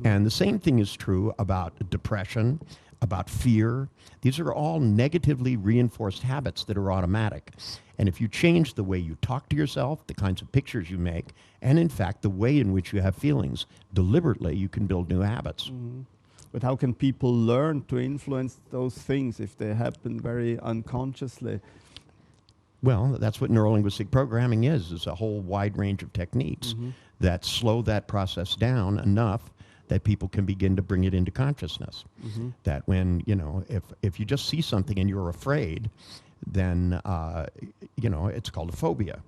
And the same thing is true about depression, about fear. These are all negatively reinforced habits that are automatic. And if you change the way you talk to yourself, the kinds of pictures you make, and in fact, the way in which you have feelings, deliberately, you can build new habits. But how can people learn to influence those things if they happen very unconsciously? Well, that's what neurolinguistic programming is a whole wide range of techniques that slow that process down enough that people can begin to bring it into consciousness. That when, if you just see something and you're afraid, then, it's called a phobia.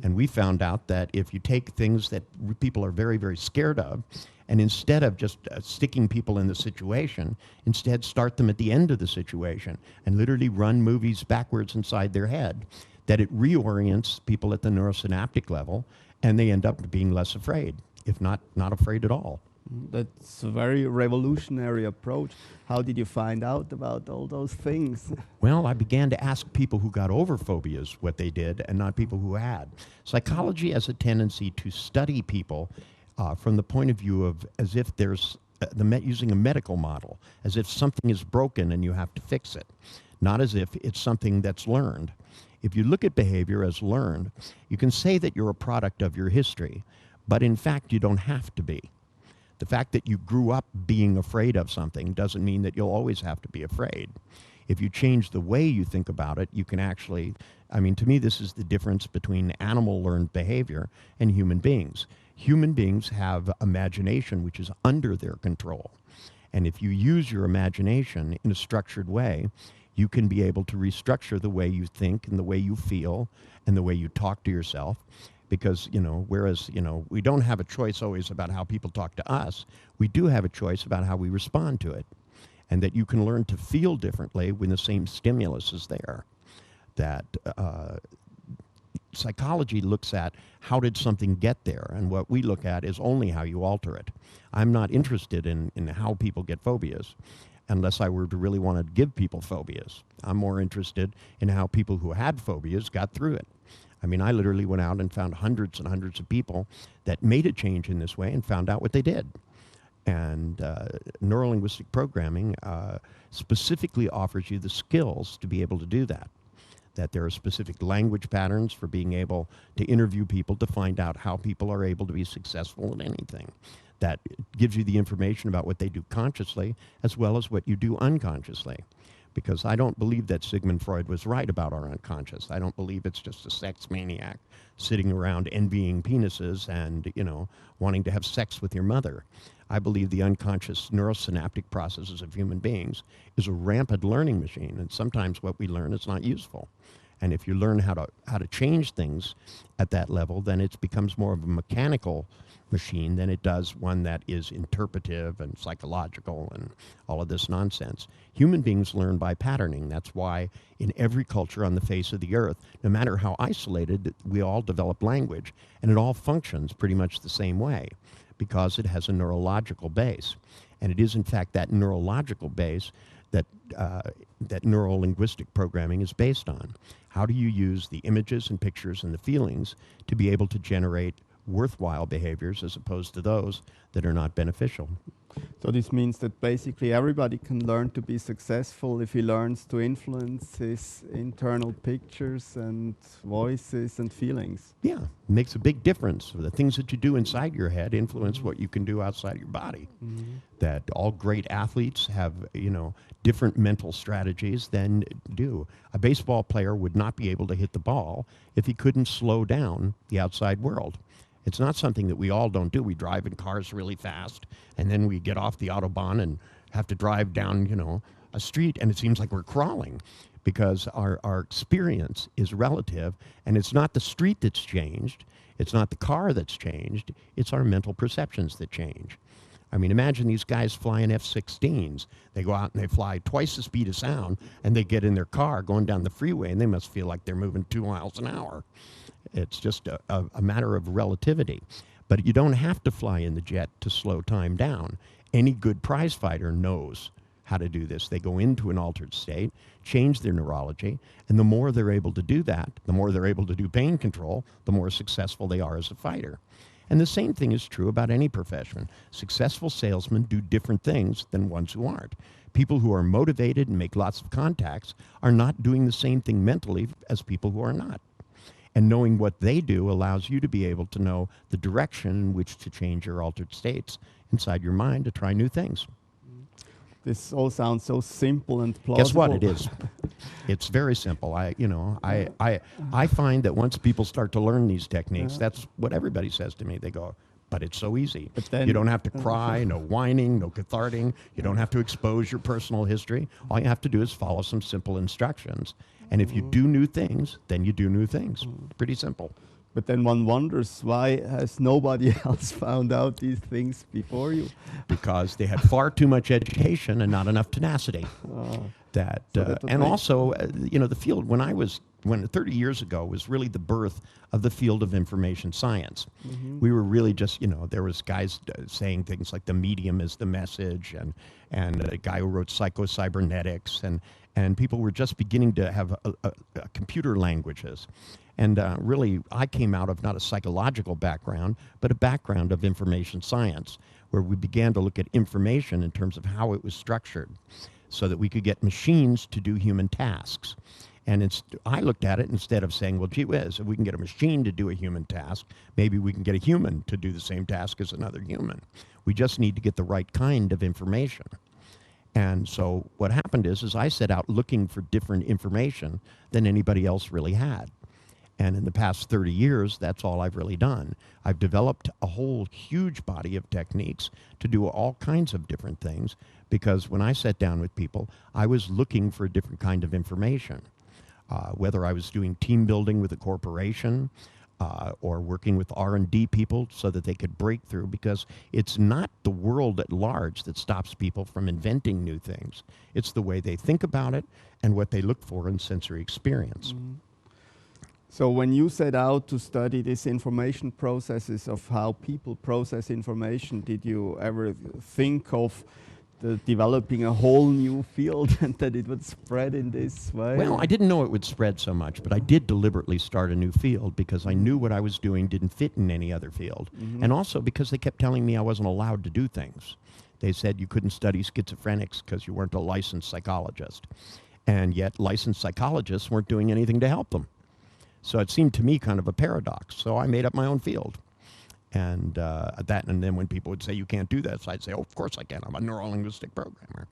And we found out that if you take things that people are very, very scared of, and instead of just sticking people in the situation, instead start them at the end of the situation and literally run movies backwards inside their head, that it reorients people at the neurosynaptic level, and they end up being less afraid, if not afraid at all. That's a very revolutionary approach. How did you find out about all those things? Well, I began to ask people who got over phobias what they did and not people who had. Psychology has a tendency to study people from the point of view of as if there's using a medical model, as if something is broken and you have to fix it, not as if it's something that's learned. If you look at behavior as learned, you can say that you're a product of your history, but in fact, you don't have to be. The fact that you grew up being afraid of something doesn't mean that you'll always have to be afraid. If you change the way you think about it, you can actually, to me, this is the difference between animal learned behavior and human beings. Human beings have imagination which is under their control. And if you use your imagination in a structured way, you can be able to restructure the way you think and the way you feel and the way you talk to yourself. Because, whereas, we don't have a choice always about how people talk to us, we do have a choice about how we respond to it. And that you can learn to feel differently when the same stimulus is there. That psychology looks at how did something get there, and what we look at is only how you alter it. I'm not interested in how people get phobias, unless I were to really want to give people phobias. I'm more interested in how people who had phobias got through it. I literally went out and found hundreds and hundreds of people that made a change in this way and found out what they did. And neurolinguistic programming specifically offers you the skills to be able to do that. That there are specific language patterns for being able to interview people to find out how people are able to be successful in anything. That gives you the information about what they do consciously as well as what you do unconsciously. Because I don't believe that Sigmund Freud was right about our unconscious. I don't believe it's just a sex maniac sitting around envying penises and, wanting to have sex with your mother. I believe the unconscious neurosynaptic processes of human beings is a rampant learning machine, and sometimes what we learn is not useful. And if you learn how to change things at that level, then it becomes more of a mechanical machine than it does one that is interpretive and psychological and all of this nonsense. Human beings learn by patterning. That's why in every culture on the face of the earth, no matter how isolated, we all develop language, and it all functions pretty much the same way because it has a neurological base. And it is, in fact, that neurological base that neurolinguistic programming is based on. How do you use the images and pictures and the feelings to be able to generate worthwhile behaviors as opposed to those that are not beneficial? So this means that basically everybody can learn to be successful if he learns to influence his internal pictures and voices and feelings. Yeah, it makes a big difference. The things that you do inside your head influence what you can do outside your body. That all great athletes have, different mental strategies than do. A baseball player would not be able to hit the ball if he couldn't slow down the outside world. It's not something that we all don't do. We drive in cars really fast, and then we get off the Autobahn and have to drive down, a street, and it seems like we're crawling because our experience is relative, and it's not the street that's changed. It's not the car that's changed. It's our mental perceptions that change. Imagine these guys flying F-16s. They go out and they fly twice the speed of sound, and they get in their car going down the freeway, and they must feel like they're moving 2 miles an hour. It's just a matter of relativity. But you don't have to fly in the jet to slow time down. Any good prize fighter knows how to do this. They go into an altered state, change their neurology, and the more they're able to do that, the more they're able to do pain control, the more successful they are as a fighter. And the same thing is true about any profession. Successful salesmen do different things than ones who aren't. People who are motivated and make lots of contacts are not doing the same thing mentally as people who are not. And knowing what they do allows you to be able to know the direction in which to change your altered states inside your mind to try new things. This all sounds so simple and plausible. Guess what? It is. It's very simple. I find that once people start to learn these techniques, that's what everybody says to me. They go, but it's so easy. But then, you don't have to cry, no whining, no catharting. You don't have to expose your personal history. All you have to do is follow some simple instructions. And if you do new things, then you do new things. Pretty simple. But then one wonders, why has nobody else found out these things before you? Because they had far too much education and not enough tenacity. And also, the field, when 30 years ago was really the birth of the field of information science. We were really just, there was guys saying things like the medium is the message, and a guy who wrote psycho-cybernetics, and people were just beginning to have computer languages. And really, I came out of not a psychological background, but a background of information science, where we began to look at information in terms of how it was structured so that we could get machines to do human tasks. And I looked at it instead of saying, well, gee whiz, if we can get a machine to do a human task, maybe we can get a human to do the same task as another human. We just need to get the right kind of information. And so what happened is I set out looking for different information than anybody else really had. And in the past 30 years, that's all I've really done. I've developed a whole huge body of techniques to do all kinds of different things, because when I sat down with people, I was looking for a different kind of information. Whether I was doing team building with a corporation or working with R&D people so that they could break through, because it's not the world at large that stops people from inventing new things. It's the way they think about it and what they look for in sensory experience. So when you set out to study these information processes of how people process information, did you ever think of developing a whole new field and that it would spread in this way? Well, I didn't know it would spread so much, but I did deliberately start a new field because I knew what I was doing didn't fit in any other field. And also because they kept telling me I wasn't allowed to do things. They said you couldn't study schizophrenics because you weren't a licensed psychologist. And yet licensed psychologists weren't doing anything to help them. So it seemed to me kind of a paradox. So I made up my own field. And then when people would say, you can't do that, so I'd say, oh, of course I can. I'm a neurolinguistic programmer.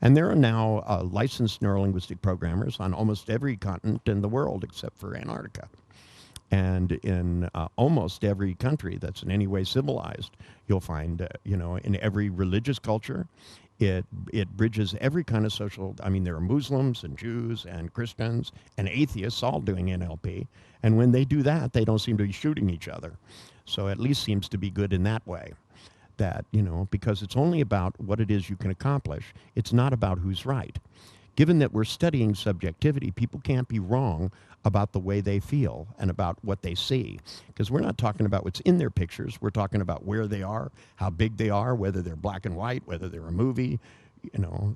And there are now licensed neurolinguistic programmers on almost every continent in the world except for Antarctica. And in almost every country that's in any way civilized, you'll find, in every religious culture, it bridges every kind of social. I mean, there are Muslims and Jews and Christians and atheists all doing NLP. And when they do that, they don't seem to be shooting each other. So at least seems to be good in that way. That, because it's only about what it is you can accomplish. It's not about who's right. Given that we're studying subjectivity, people can't be wrong about the way they feel and about what they see. Because we're not talking about what's in their pictures. We're talking about where they are, how big they are, whether they're black and white, whether they're a movie,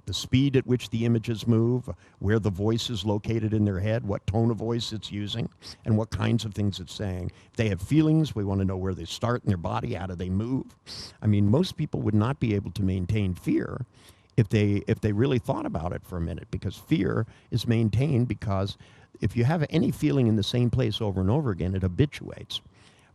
the speed at which the images move, where the voice is located in their head, what tone of voice it's using, and what kinds of things it's saying. If they have feelings, we want to know where they start in their body, how do they move. I mean, most people would not be able to maintain fear if they really thought about it for a minute, because fear is maintained because if you have any feeling in the same place over and over again, it habituates.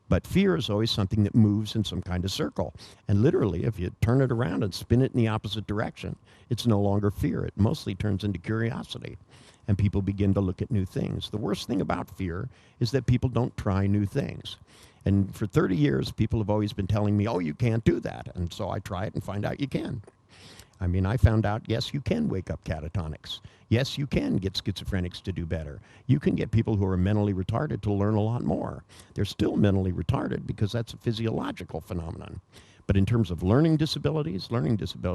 But fear is always something that moves in some kind of circle. And literally, if you turn it around and spin it in the opposite direction, it's no longer fear. It mostly turns into curiosity. And people begin to look at new things. The worst thing about fear is that people don't try new things. And for 30 years, people have always been telling me, oh, you can't do that. And so I try it and find out you can. I mean, I found out, yes, you can wake up catatonics. Yes, you can get schizophrenics to do better. You can get people who are mentally retarded to learn a lot more. They're still mentally retarded because that's a physiological phenomenon. But in terms of learning disabilities